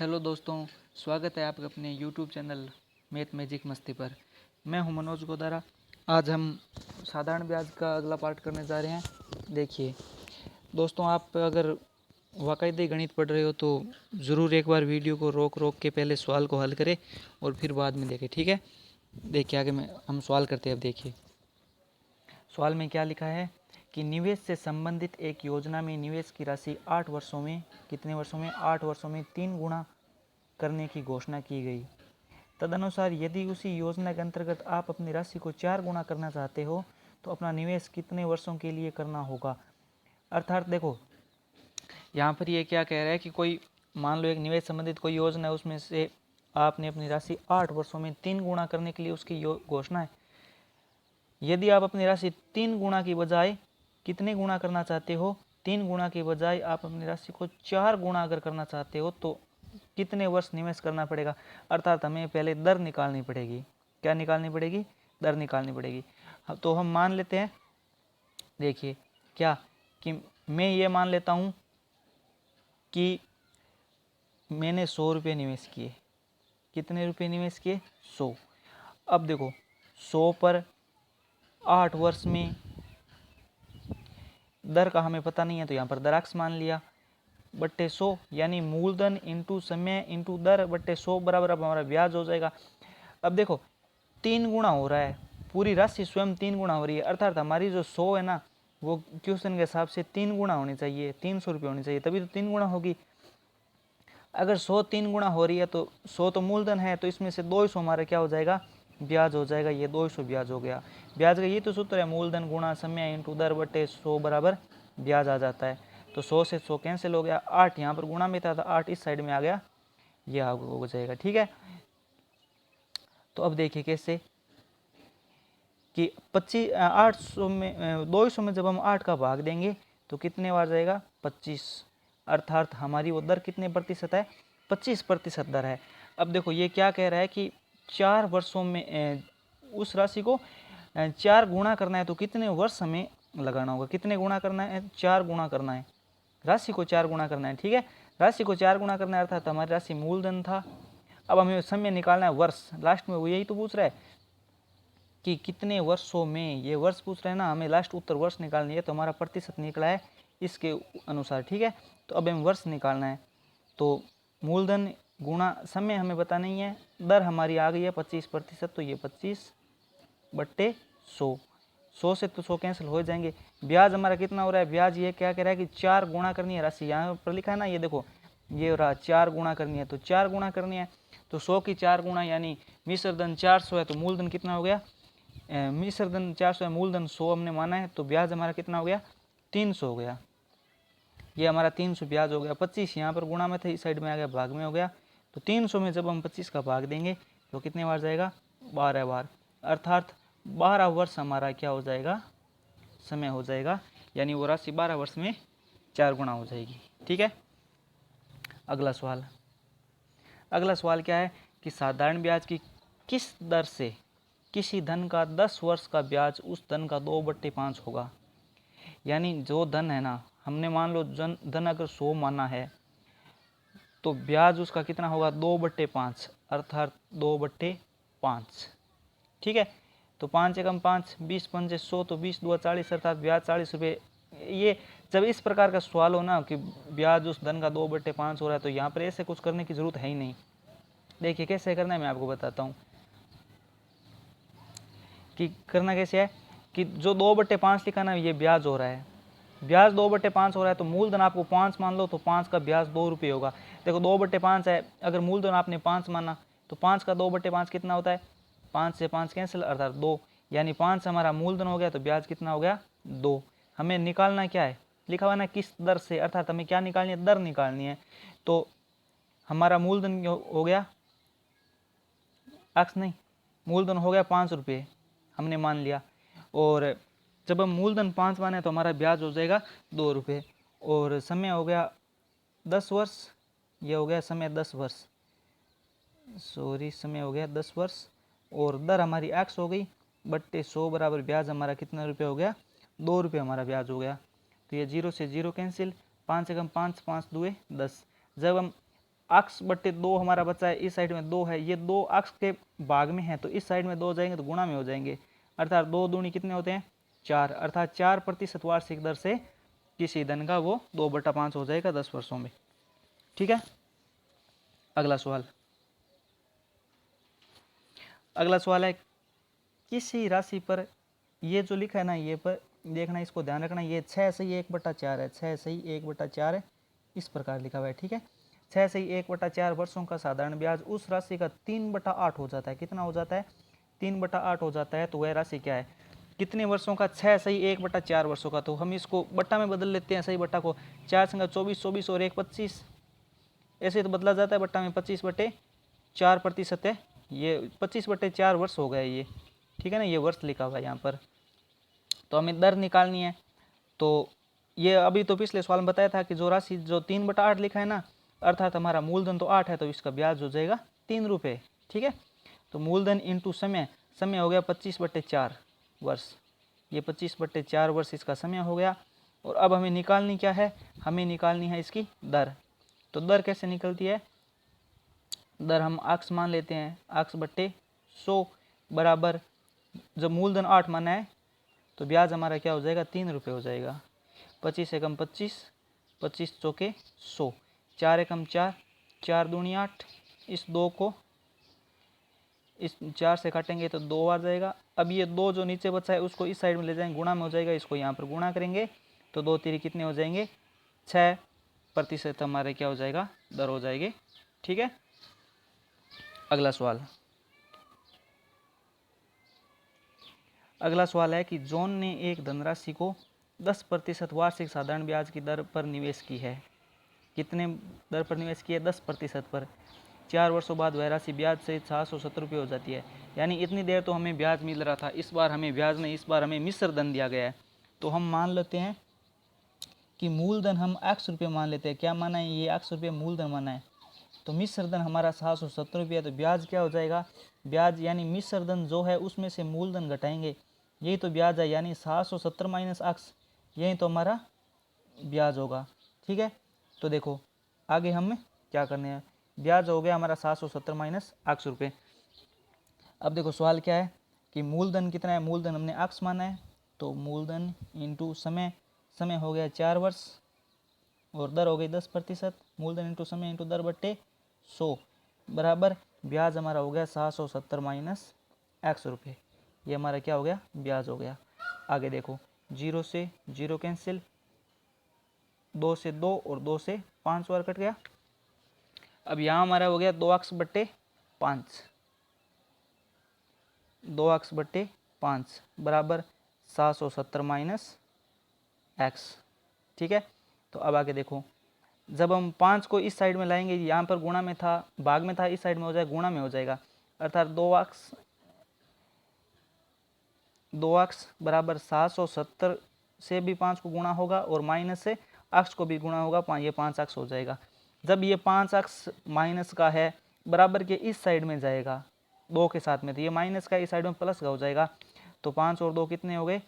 Hello दोस्तों, स्वागत है आपका अपने यूट्यूब चैनल मैथ मैजिक मस्ती पर। मैं हूं मनोज गोदारा। आज हम साधारण ब्याज का अगला पार्ट करने जा रहे हैं। देखिए दोस्तों, आप अगर बाकायदे गणित पढ़ रहे हो तो ज़रूर एक बार वीडियो को रोक के पहले सवाल को हल करें और फिर बाद में देखें, ठीक है। देखिए आगे में हम सवाल करते हैं। अब देखिए सवाल में क्या लिखा है कि निवेश से संबंधित एक योजना में निवेश की राशि 8 वर्षों में, कितने वर्षों में, 8 वर्षों में 3 गुना करने की घोषणा की गई। तदनुसार यदि उसी योजना के अंतर्गत आप अपनी राशि को 4 गुना करना चाहते हो तो अपना निवेश कितने वर्षों के लिए करना होगा। अर्थात देखो यहाँ पर ये क्या कह रहा है कि कोई मान लो एक निवेश संबंधित कोई योजना है, उसमें से आपने अपनी राशि 8 वर्षों में 3 गुना करने के लिए उसकी घोषणा है। यदि आप अपनी राशि 3 गुना की बजाय कितने गुना करना चाहते हो, 3 गुना की बजाय आप अपनी राशि को 4 गुना अगर करना चाहते हो तो कितने वर्ष निवेश करना पड़ेगा। अर्थात हमें पहले दर निकालनी पड़ेगी। क्या निकालनी पड़ेगी? दर निकालनी पड़ेगी। तो हम मान लेते हैं, देखिए क्या कि मैं ये मान लेता हूँ कि मैंने 100 रुपये निवेश किए। कितने रुपये निवेश किए? 100। अब देखो 100 पर 8 वर्ष में दर का हमें पता नहीं है तो यहाँ पर दराक्ष मान लिया बट्टे 100, यानी मूलधन इंटू समय इंटू दर बट्टे 100 बराबर अब हमारा ब्याज हो जाएगा। अब देखो 3 गुना हो रहा है, पूरी राशि स्वयं 3 गुना हो रही है। अर्थात हमारी जो 100 है ना, वो क्वेश्चन के हिसाब से 3 गुना होनी चाहिए, 300 रुपये होनी चाहिए, तभी तो 3 गुना होगी। अगर 100 3 गुना हो रही है तो 100 तो मूलधन है, तो इसमें से 200 हमारा क्या हो जाएगा? ब्याज हो जाएगा। ये 200 ब्याज हो गया। ब्याज का ये तो सूत्र है, मूलधन गुणा समय इंटू दर बटे 100 बराबर ब्याज आ जाता है। तो 100 से 100 कैंसिल हो गया, 8 यहाँ पर गुणा में था तो 8 इस साइड में आ गया, ये हो जाएगा, ठीक है। तो अब देखिए कैसे कि 800 में 200 में जब हम 8 का भाग देंगे तो कितने बार जाएगा? 25। अर्थात हमारी वो दर कितने प्रतिशत है? 25% दर है। अब देखो ये क्या कह रहा है कि 4 वर्षों में उस राशि को 4 गुणा करना है तो कितने वर्ष हमें लगाना होगा? कितने गुणा करना है? 4 गुणा करना है। राशि को 4 गुणा करना है, ठीक है। राशि को 4 गुणा करना है, अर्थात हमारी राशि मूलधन था। अब हमें समय निकालना है वर्ष, लास्ट में वो यही तो पूछ रहा है कि कितने वर्षों में, ये वर्ष पूछ रहे हैं ना, हमें लास्ट उत्तर वर्ष निकालनी है। तो हमारा प्रतिशत निकला है इसके अनुसार, ठीक है। तो अब हमें वर्ष निकालना है, तो मूलधन गुणा समय हमें पता नहीं है, दर हमारी आ गई है 25%, तो ये 25 बट्टे 100, 100 से तो 100 कैंसिल हो जाएंगे। ब्याज हमारा कितना हो रहा है? ब्याज ये क्या कह रहा है कि 4 गुणा करनी है राशि, यहाँ पर लिखा है ना, ये देखो ये रहा 4 गुणा करनी है, तो 4 गुणा करनी है तो 100 की 4 गुणा, यानी मिश्र धन 400 है तो मूलधन कितना हो गया? मिश्र धन 400 है, मूलधन 100 हमने माना है, तो ब्याज हमारा कितना हो गया? 300 हो गया। ये हमारा 300 ब्याज हो गया। 25 यहाँ पर गुणा में थे, इस साइड में आ गया भाग में हो गया। तो 300 में जब हम 25 का भाग देंगे तो कितने बार जाएगा? 12 बार। अर्थात 12 वर्ष हमारा क्या हो जाएगा? समय हो जाएगा, यानी वो राशि 12 वर्ष में 4 गुना हो जाएगी, ठीक है। अगला सवाल, अगला सवाल क्या है कि साधारण ब्याज की किस दर से किसी धन का 10 वर्ष का ब्याज उस धन का 2/5 होगा। यानी जो धन है ना, हमने मान लो धन अगर 100 माना है तो ब्याज उसका कितना होगा? 2/5, अर्थात 2/5, ठीक है। तो 5 एकम 5, 20 पंचे 100, तो 20 दूना 40, अर्थात ब्याज 40 रुपये। ये जब इस प्रकार का सवाल हो ना कि ब्याज उस धन का 2/5 हो रहा है, तो यहाँ पर ऐसे कुछ करने की जरूरत है ही नहीं। देखिए कैसे करना है, मैं आपको बताता हूँ कि करना कैसे है कि जो 2/5 लिखा ना, ये ब्याज हो रहा है। ब्याज 2/5 हो रहा है तो मूलधन आपको 5 मान लो, तो 5 का ब्याज 2 रुपये होगा। देखो 2/5 है, अगर मूलधन आपने 5 माना तो 5 का 2/5 कितना होता है? 5 से 5 कैंसिल, अर्थात 2, यानी 5 हमारा मूलधन हो गया, तो ब्याज कितना हो गया? 2। हमें निकालना क्या है? लिखा हुआ ना किस दर से, अर्थात हमें क्या निकालनी है? दर निकालनी है। तो हमारा मूलधन हो गया, अक्स नहीं, मूलधन हो गया 5 रुपये हमने मान लिया, और जब हम मूलधन 5 माने तो हमारा ब्याज हो जाएगा 2 रुपये, और समय हो गया 10 वर्ष, ये हो गया समय 10 वर्ष, सॉरी समय हो गया 10 वर्ष, और दर हमारी एक्स हो गई बट्टे 100 बराबर ब्याज हमारा कितना रुपये हो गया? 2 रुपये हमारा ब्याज हो गया। तो ये 0 से 0 कैंसिल, 5 एकम 5, 5 दुए 10। जब हम अक्स बट्टे 2 हमारा बचा है, इस साइड में 2 है, ये 2 अक्स के भाग में है तो इस साइड में 2 हो जाएंगे तो गुणा में हो जाएंगे, अर्थात 2 दूनी कितने होते हैं 4, अर्थात 4% वार्षिक दर से किसी धन का वो 2/5 हो जाएगा 10 वर्षों में। ठीक है, अगला सवाल। अगला सवाल है किसी राशि पर, ये जो लिखा है ना ये पर देखना, इसको ध्यान रखना, ये 6 सही 1/4 है, 6 सही 1/4 है, इस प्रकार लिखा हुआ है। ठीक है, 6 सही 1/4 वर्षों का साधारण ब्याज उस राशि का 3/8 हो जाता है। कितना हो जाता है 3/8 हो जाता है। तो वह राशि क्या है, कितने वर्षों का, 6 सही 1/4 वर्षों का। तो हम इसको बट्टा में बदल लेते हैं, सही बट्टा को, 4 संगा 24, 24 और 1 25, ऐसे तो बदला जाता है बट्टा में, 25/4% है, ये 25/4 वर्ष हो गया ये। ठीक है ना, ये वर्ष लिखा हुआ है यहाँ पर। तो हमें दर निकालनी है। तो ये अभी तो पिछले सवाल में बताया था कि जो राशि जो 3/8 लिखा है ना, अर्थात हमारा मूलधन तो 8 है तो इसका ब्याज हो जाएगा 3 रुपये। ठीक है, तो मूलधन इंटू समय, समय हो गया 25/4 वर्ष, ये 25/4 वर्ष इसका समय हो गया। और अब हमें निकालनी क्या है, हमें निकालनी है इसकी दर। तो दर कैसे निकलती है, दर हम अक्स मान लेते हैं, अक्स/100 बराबर, जब मूलधन 8 माना है तो ब्याज हमारा क्या हो जाएगा 3 रुपये हो जाएगा। 25 एकम 25, 25 चौके 100, 4 एकम 4, 4 दूनी 8, इस 2 को इस 4 से काटेंगे तो 2 आ जाएगा। अब ये 2 जो नीचे बचा है उसको इस साइड में ले जाएंगे, गुणा में हो जाएगा, इसको यहाँ पर गुणा करेंगे तो 2 3 कितने हो जाएंगे 6% हमारे क्या हो जाएगा दर हो जाएगी। ठीक है, अगला सवाल। अगला सवाल है कि जॉन ने एक धनराशि को 10% वार्षिक साधारण ब्याज की दर पर निवेश की है। कितने दर पर निवेश की है 10% पर। 4 वर्षों बाद वह राशि ब्याज सहित 770 रुपये हो जाती है। यानी इतनी देर तो हमें ब्याज मिल रहा था, इस बार हमें ब्याज नहीं, इस बार हमें मिश्र धन दिया गया है। तो हम मान लेते हैं कि मूलधन हम x रुपये मान लेते हैं। क्या माना है, ये x रुपये मूलधन माना है। तो मिश्र धन हमारा 770 रुपये, तो ब्याज क्या हो जाएगा, ब्याज यानी मिश्र धन जो है उसमें से मूलधन घटाएंगे, यही तो ब्याज है, यानी 770 माइनस x, यही तो हमारा ब्याज होगा। ठीक है, तो देखो आगे हमें क्या करने हैं, ब्याज हो गया हमारा 770 माइनस x रुपये। अब देखो सवाल क्या है कि मूलधन कितना है, मूलधन हमने x माना है, तो मूलधन इंटू समय, समय हो गया 4 वर्ष और दर हो गई 10%, मूलधन इंटू समय इंटू दर बट्टे 100 बराबर ब्याज हमारा हो गया 770 माइनस x रुपये, ये हमारा क्या हो गया ब्याज हो गया। आगे देखो 0 से 0 कैंसिल, 2 से 2 और 2 से 5 बार कट गया। अब यहाँ हमारा हो गया 2x/5, 2x/5 बराबर 770 माइनस x। ठीक है, तो अब आगे देखो, जब हम 5 को इस साइड में लाएंगे, यहाँ पर गुणा में था, भाग में था, इस साइड में हो जाएगा गुणा में हो जाएगा, अर्थात 2x बराबर 770 से भी 5 को गुणा होगा और माइनस से x को भी गुणा होगा, ये 5x हो जाएगा। जब ये 5x माइनस का है बराबर के इस साइड में जाएगा 2 के साथ में, तो ये माइनस का इस साइड में प्लस का हो जाएगा, तो 5 और 2 कितने हो गए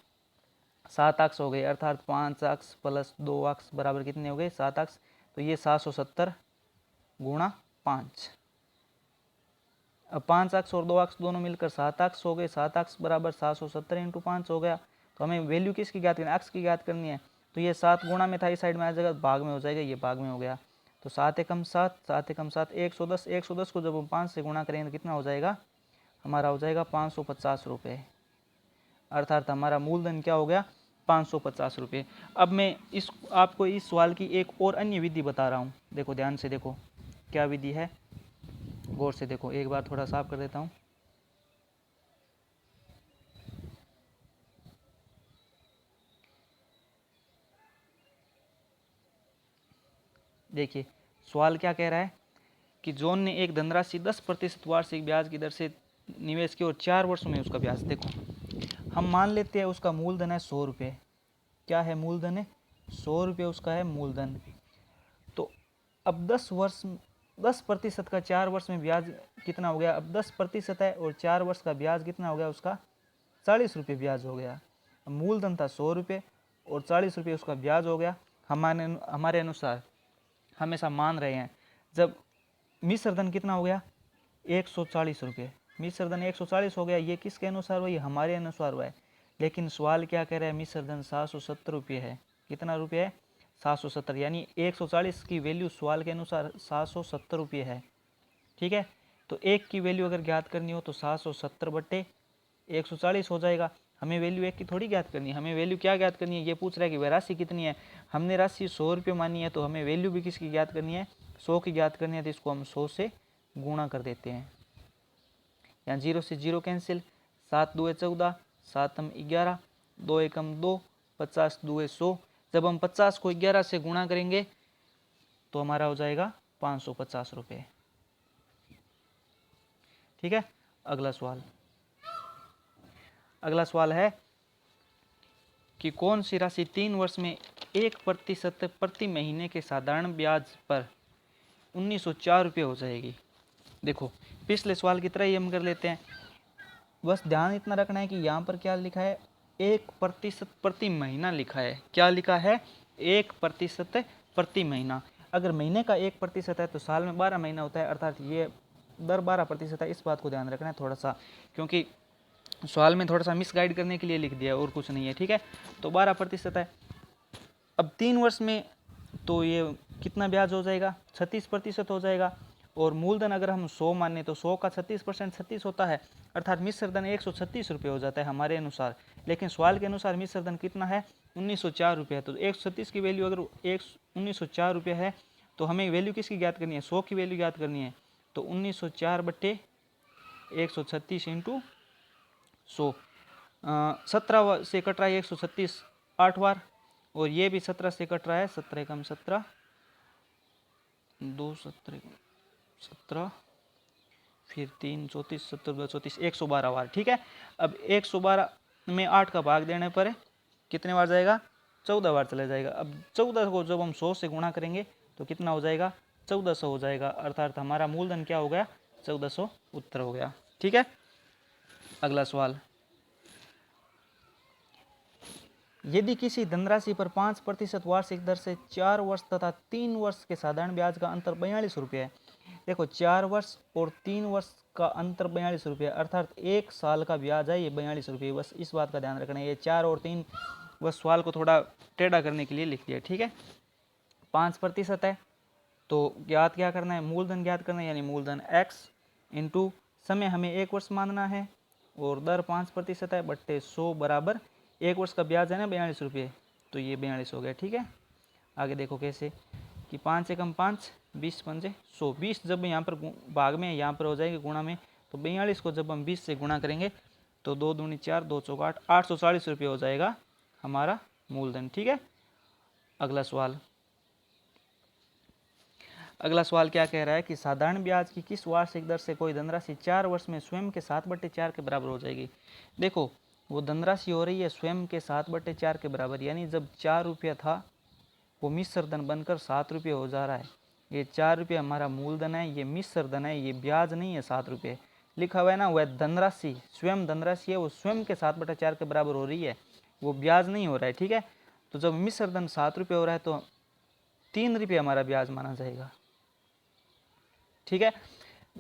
7x हो गए, अर्थात 5x प्लस 2x बराबर कितने हो गए 7x। तो ये 770 गुणा 5, अब 5x और 2x दोनों मिलकर 7x हो गए, 7x बराबर 770 इंटू 5 हो गया। तो हमें वैल्यू किसकी ज्ञात करनी है, x की ज्ञात करनी है। तो ये 7 गुणा में था, इस साइड में आ जाएगा, भाग में हो जाएगा, ये भाग में हो गया। तो 7 एकम 7, 7 एकम 7 110, 110 को जब हम 5 से गुणा करेंगे तो कितना हो जाएगा, हमारा हो जाएगा 550 रुपये, अर्थात हमारा मूलधन क्या हो गया 550 रुपये। अब मैं इस आपको इस सवाल की एक और अन्य विधि बता रहा हूँ, देखो ध्यान से देखो क्या विधि है, गौर से देखो, एक बार थोड़ा साफ कर देता हूँ। देखिए सवाल क्या कह रहा है कि जॉन ने एक धनराशि 10% वार्षिक ब्याज की दर से निवेश की और 4 वर्षों में उसका ब्याज, देखो हम मान लेते हैं उसका मूलधन है 100 रुपये, क्या है मूलधन है 100 रुपये उसका है मूलधन। तो अब 10% का 4 वर्ष में ब्याज कितना हो गया, अब 10% है और 4 वर्ष का ब्याज कितना हो गया उसका 40 रुपये ब्याज हो गया। मूलधन था 100 रुपये और 40 रुपये उसका ब्याज हो गया। हमारे अनुसार हमेशा मान रहे हैं जब मिश्र धन कितना हो गया 140 रुपये, मिश्र धन 140 हो गया। ये किसके अनुसार हुआ, ये हमारे अनुसार हुआ है। लेकिन सवाल क्या कह रहा है, मिश्र धन 770 रुपये है। कितना रुपये है 770, यानी 140 की वैल्यू सवाल के अनुसार 770 रुपये है। ठीक है, तो एक की वैल्यू अगर ज्ञात करनी हो तो 770 बट्टे 140 हो जाएगा। हमें वैल्यू एक की थोड़ी ज्ञात करनी है, हमें वैल्यू क्या ज्ञात करनी है, ये पूछ रहा है कि वह राशि कितनी है। हमने राशि 100 रुपये मानी है, तो हमें वैल्यू भी किसकी ज्ञात करनी है, 100 की ज्ञात करनी है। तो इसको हम 100 से गुणा कर देते हैं। यहाँ 0 से 0 कैंसिल, 7 दूए 14, 7 हम 11, 2 एकम 2, 50 दूए 100। जब हम 50 को 11 से गुणा करेंगे तो हमारा हो जाएगा 550 रुपये। ठीक है, अगला सवाल है कि कौन सी राशि 3 वर्ष में 1% प्रति महीने के साधारण ब्याज पर 1904 रुपये हो जाएगी। देखो पिछले सवाल की तरह ही हम कर लेते हैं। बस ध्यान इतना रखना है कि यहाँ पर क्या लिखा है, 1% प्रति महीना लिखा है। क्या लिखा है, 1% प्रति महीना। अगर महीने का 1% है तो साल में 12 महीना होता है, अर्थात ये दर 12% है। इस बात को ध्यान रखना है थोड़ा सा, क्योंकि सवाल में थोड़ा सा मिसगाइड करने के लिए लिख दिया और कुछ नहीं है। ठीक है, तो 12% है। अब 3 वर्ष में तो ये कितना ब्याज हो जाएगा, 36% हो जाएगा। और मूलधन अगर हम 100 माने तो 100 का 36% 36 होता है, अर्थात मिश्र धन 136 रुपये हो जाता है हमारे अनुसार। लेकिन सवाल के अनुसार मिश्र धन कितना है, 1904 रुपये है। तो 136 की वैल्यू अगर 1904 रुपये है तो हमें वैल्यू किसकी ज्ञात करनी है, 100 की वैल्यू ज्ञात करनी है। तो 1904 बट्टे 136 इंटू 100, 17 से कट रहा है 136 8 बार, और ये भी 17 से कट रहा है, 17 एकम 17, 2 17, फिर 3 34, 17 34, 112 बार। ठीक है, अब 112 में 8 का भाग देने पर कितने बार जाएगा, 14 बार चला जाएगा। अब 14 को जब हम 100 से गुणा करेंगे तो कितना हो जाएगा, 1400 हो जाएगा, अर्थात हमारा मूलधन क्या हो गया, 1400 उत्तर हो गया। ठीक है, अगला सवाल, यदि किसी धनराशि पर 5% वार्षिक दर से 4 वर्ष तथा 3 वर्ष के साधारण ब्याज का अंतर 42 रुपये है। देखो 4 वर्ष और 3 वर्ष का अंतर 42 रुपये, अर्थात 1 साल का ब्याज है ये 42 रुपये। बस इस बात का ध्यान रखना है, ये 4 और 3 बस सवाल को थोड़ा टेढ़ा करने के लिए लिख दिया। ठीक है, 5% है तो ज्ञात क्या करना है, मूलधन ज्ञात करना है, यानी मूलधन x इंटू समय हमें 1 वर्ष मानना है, और दर 5% है बट्टे 100 बराबर 1 वर्ष का ब्याज है ना 42 रुपये, तो ये 42 हो गया। ठीक है, आगे देखो कैसे कि 5 एकम 5, 20 पंजे 100, 20 जब यहाँ पर भाग में यहाँ पर हो जाएगी गुणा में, तो 42 को जब हम 20 से गुणा करेंगे तो 2 दूनी 4, 2 चौका 8, 840 रुपये हो जाएगा हमारा मूलधन। ठीक है, अगला सवाल क्या कह रहा है कि साधारण ब्याज की किस वार्षिक दर से कोई धनराशि 4 वर्ष में स्वयं के 7/4 के बराबर हो जाएगी। देखो वो धनराशि हो रही है स्वयं के 7/4 के बराबर, यानी जब 4 रुपया था वो मिश्र धन बनकर 7 रुपये हो जा रहा है। ये 4 रुपये हमारा मूलधन है, ये मिश्र धन है, ये ब्याज नहीं है। 7 रुपये लिखा हुआ है ना, वह धनराशि स्वयं धनराशि है, वो स्वयं के 7/4 के बराबर हो रही है, वो ब्याज नहीं हो रहा है। ठीक है, तो जब मिश्र धन 7 रुपये हो रहा है तो 3 रुपये हमारा ब्याज माना जाएगा। ठीक है,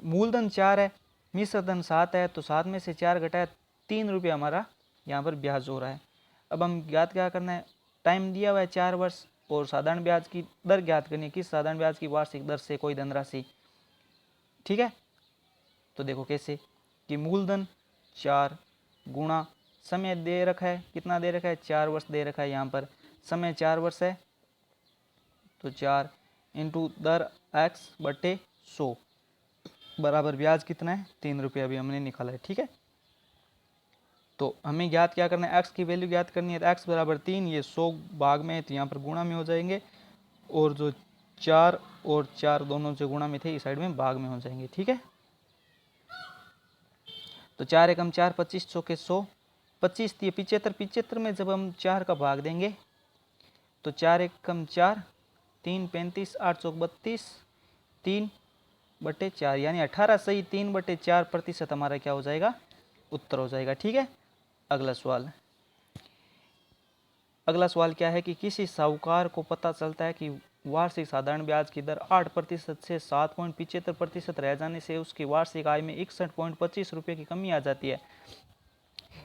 मूलधन 4 है, मिश्र धन 7 है, तो 7 में से 4 घटाया 3 रुपये हमारा यहाँ पर ब्याज हो रहा है। अब हम ज्ञात क्या करना है, टाइम दिया हुआ है 4 वर्ष, और साधारण ब्याज की दर ज्ञात करनी है, किस साधारण ब्याज की वार्षिक दर से कोई धनराशि। ठीक है, तो देखो कैसे कि मूलधन 4 गुणा समय दे रखा है, कितना दे रखा है, 4 वर्ष दे रखा है, यहाँ पर समय 4 वर्ष है, तो 4 इंटू दर x बटे 100 बराबर ब्याज कितना है, 3 रुपये अभी हमने निकाला है। ठीक है, तो हमें ज्ञात क्या करना है, x की वैल्यू ज्ञात करनी है, तो x बराबर 3, ये 100 भाग में है तो यहाँ पर गुणा में हो जाएंगे, और जो 4 और 4 दोनों से गुणा में थे इस साइड में भाग में हो जाएंगे। ठीक है, तो 4 एकम 4, 25 चौके 100, 25 दिए 75, 75 में जब हम 4 का भाग देंगे तो 4 एकम 4, 3 35, 8 चौक 32, 3/4, यानी 18 सही 3/4% हमारा क्या हो जाएगा, उत्तर हो जाएगा। ठीक है, अगला सवाल क्या है कि किसी साहूकार को पता चलता है कि वार्षिक साधारण ब्याज की दर 8% से 7.75% रह जाने से उसकी वार्षिक आय में 61.25 रुपये की कमी आ जाती है।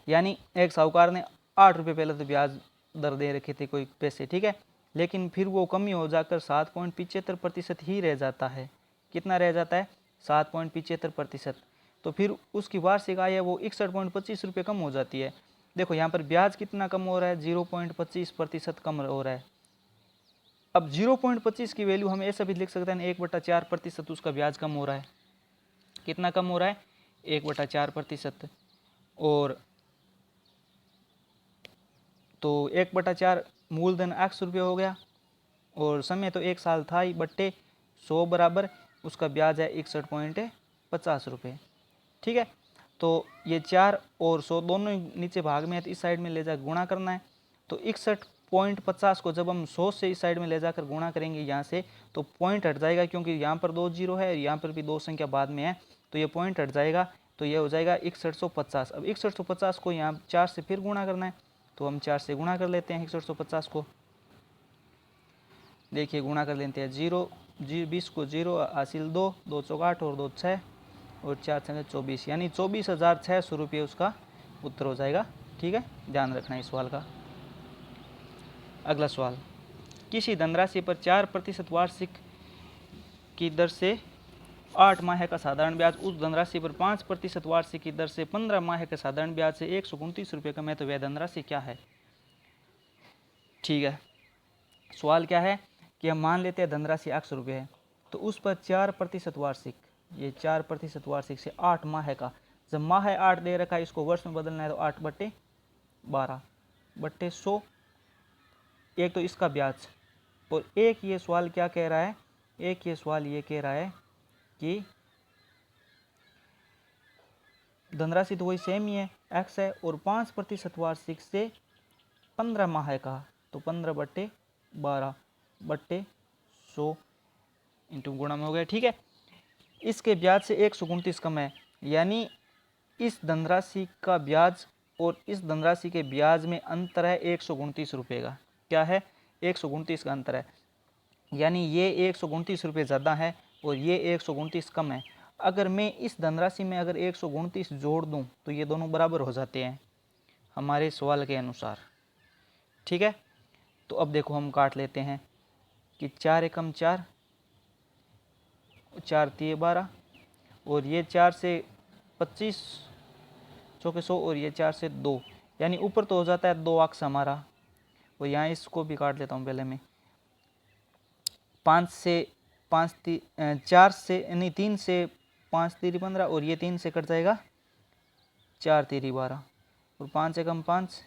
यानी एक साहूकार ने 8 रुपये पहले तो ब्याज दर दे रखे थे कोई पैसे, ठीक है, लेकिन फिर वो कमी हो जाकर 7.75% ही रह जाता है। कितना रह जाता है? 7.75%। तो फिर उसकी वार्षिक आय है वो 61.25 रुपये कम हो जाती है। देखो यहाँ पर ब्याज कितना कम हो रहा है? 0.25% कम हो रहा है। अब 0.25 की वैल्यू हम ऐसा भी लिख सकते हैं 1/4% उसका ब्याज कम हो रहा है। कितना कम हो रहा है? 1/4%। और तो 1/4 मूलधन x रुपये हो गया और समय तो 1 साल था ही, बट्टे 100 बराबर उसका ब्याज है 61.50 रुपये, ठीक है। तो ये 4 और 100 दोनों नीचे भाग में है तो इस साइड में ले जाकर गुणा करना है। तो 61.50 को जब हम 100 से इस साइड में ले जाकर गुणा करेंगे यहाँ से, तो पॉइंट हट जाएगा क्योंकि यहाँ पर 2 जीरो है और यहाँ पर भी 2 संख्या बाद में है, तो ये पॉइंट हट जाएगा, तो ये हो जाएगा 6150। अब 6150 को यहाँ 4 से फिर गुणा करना है, तो हम 4 से गुणा कर लेते हैं 6150 को। देखिए गुणा कर लेते हैं, 20 को 0 हासिल 2, 2 चौक 8 और 2 6 और 4 संख्या 24, यानी 24,600 रुपये उसका उत्तर हो जाएगा, ठीक है। ध्यान रखना है इस सवाल का। अगला सवाल, किसी धनराशि पर 4% वार्षिक की दर से 8 माह का साधारण ब्याज उस धनराशि पर 5% वार्षिक की दर से 15 माह के साधारण ब्याज से 129 रुपये कम है, तो वह धनराशि क्या है? ठीक है, सवाल क्या है कि हम मान लेते हैं धनराशि x रुपये है, तो उस पर 4% वार्षिक, ये 4% वार्षिक से 8 माह का, जब माह 8 दे रखा है, इसको वर्ष में बदलना है तो 8/12 बट्टे 100, एक तो इसका ब्याज, और एक ये सवाल क्या कह रहा है, एक ये सवाल ये कह रहा है कि धनराशि तो वही सेम ही है, x है, और 5% वार्षिक से 15 माह का, तो 15/12 बट्टे 100 इंटू गुणा में हो गया, ठीक है। इसके ब्याज से 129 कम है, यानी इस धनराशि का ब्याज और इस धनराशि के ब्याज में अंतर है 129 रुपये का। क्या है? 129 का अंतर है, यानी ये 129 रुपये ज़्यादा है और ये 129 कम है। अगर मैं इस धनराशि में अगर 129 जोड़ दूं तो ये दोनों बराबर हो जाते हैं हमारे सवाल के अनुसार, ठीक है। तो अब देखो हम काट लेते हैं कि 4 एकम 4, 4 तिये 12, और ये 4 से 25 चौके 100 और ये 4 से 2, यानी ऊपर तो हो जाता है 2 अक्स हमारा, और यहाँ इसको भी काट लेता हूँ पहले मैं। 4 से यानी 3 से 5 तिरी 15 और ये 3 से कट जाएगा 4 तिरी 12 और 5 एकम 5,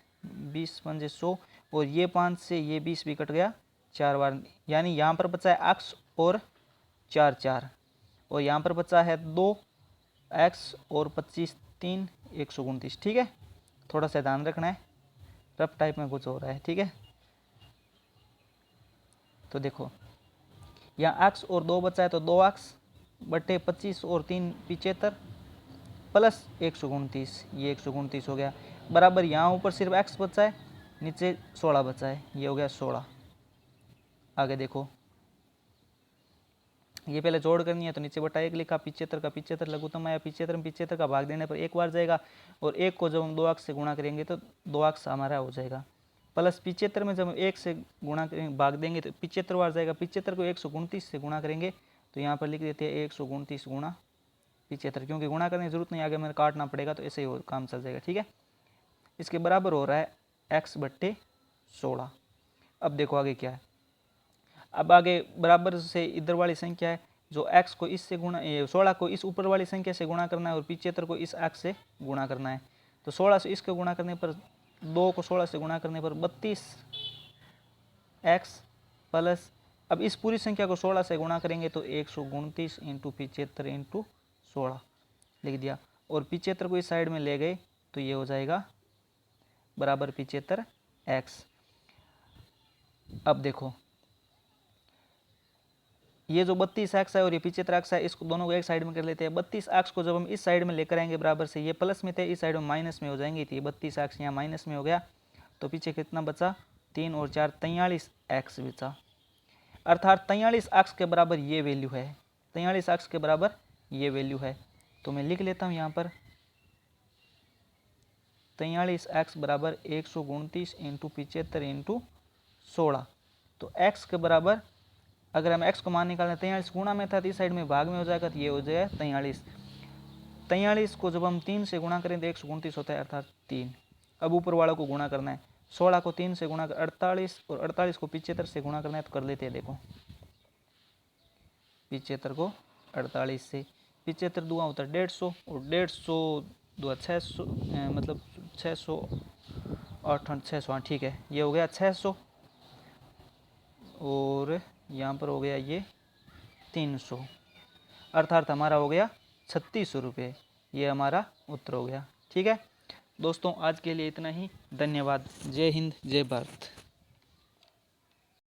20 पंजे 100 और ये 5 से ये 20 भी कट गया 4 बार, यानी यहाँ पर बचा है x और 4 4 और यहाँ पर बचा है 2x और 25 3 129, ठीक है। थोड़ा सा ध्यान रखना है, रफ टाइप में कुछ हो रहा है, ठीक है। तो देखो यहाँ x और 2 बचा है तो 2x बटे 25 और 3 75 प्लस 129, ये 129 हो गया, बराबर यहाँ ऊपर सिर्फ x बचा है, नीचे 16 बचा है, ये हो गया 16। आगे देखो, ये पहले जोड़ करनी है तो नीचे बटा 1 लिखा, 75 का 75 लघुत्तम आया, 75 में 75 का भाग देने पर 1 बार जाएगा और 1 को जब हम 2 से गुणा करेंगे तो 2 हमारा हो जाएगा, प्लस 75 में जब हम 1 से गुणा करेंगे भाग देंगे तो 75 बार जाएगा, 75 को 129 से गुणा करेंगे तो यहाँ पर लिख देते हैं 129 गुणा 75, क्योंकि गुणा करने की जरूरत नहीं, आगे मैंने काटना पड़ेगा तो ऐसे ही काम चल जाएगा, ठीक है। इसके बराबर हो रहा है x/16। अब देखो आगे क्या है, अब आगे बराबर से इधर वाली संख्या है, जो x को इससे गुणा 16 को इस ऊपर वाली संख्या से गुणा करना है और 75 को इस x से गुणा करना है, तो 16 से इसके गुणा करने पर 2 को 16 से गुणा करने पर 32x प्लस, अब इस पूरी संख्या को 16 से गुणा करेंगे तो 129 इंटू 75 इंटू 16 लिख दिया, और 75 को इस साइड में ले गए तो ये हो जाएगा बराबर 75x। अब देखो ये जो 32x है और ये 75x है, इसको दोनों को एक साइड में कर लेते हैं। 32x को जब हम इस साइड में लेकर आएंगे बराबर से, ये प्लस में थे इस साइड में माइनस में हो जाएंगे, तो ये 32x यहाँ माइनस में हो गया, तो पीछे कितना बचा 3 और 4 43x बचा। अर्थात 43x के बराबर ये वैल्यू है, 43x के बराबर ये वैल्यू है। तो मैं लिख लेता हूँ यहाँ पर 43x बराबर 129 इंटू 75 इंटू 16। तो x के बराबर अगर हम x को मान निकालें 43 गुणा में था तो इस साइड में भाग में हो जाएगा, तो ये हो जाएगा 43। 43 को जब हम 3 से गुणा करें तो 129 होता है अर्थात 3। अब ऊपर वालों को गुणा करना है, 16 को 3 से गुणा कर 48 और 48 को 75 से गुणा करना है, तो कर लेते हैं। देखो 75 को 48 से, 75 दुआ होता है 150 और 150 दुआ 600 मतलब 600 8 600, हाँ ठीक है, ये हो गया 600 और यहाँ पर हो गया ये 300, अर्थात हमारा हो गया 3600 रुपये। ये हमारा उत्तर हो गया। ठीक है दोस्तों, आज के लिए इतना ही। धन्यवाद। जय हिंद, जय भारत।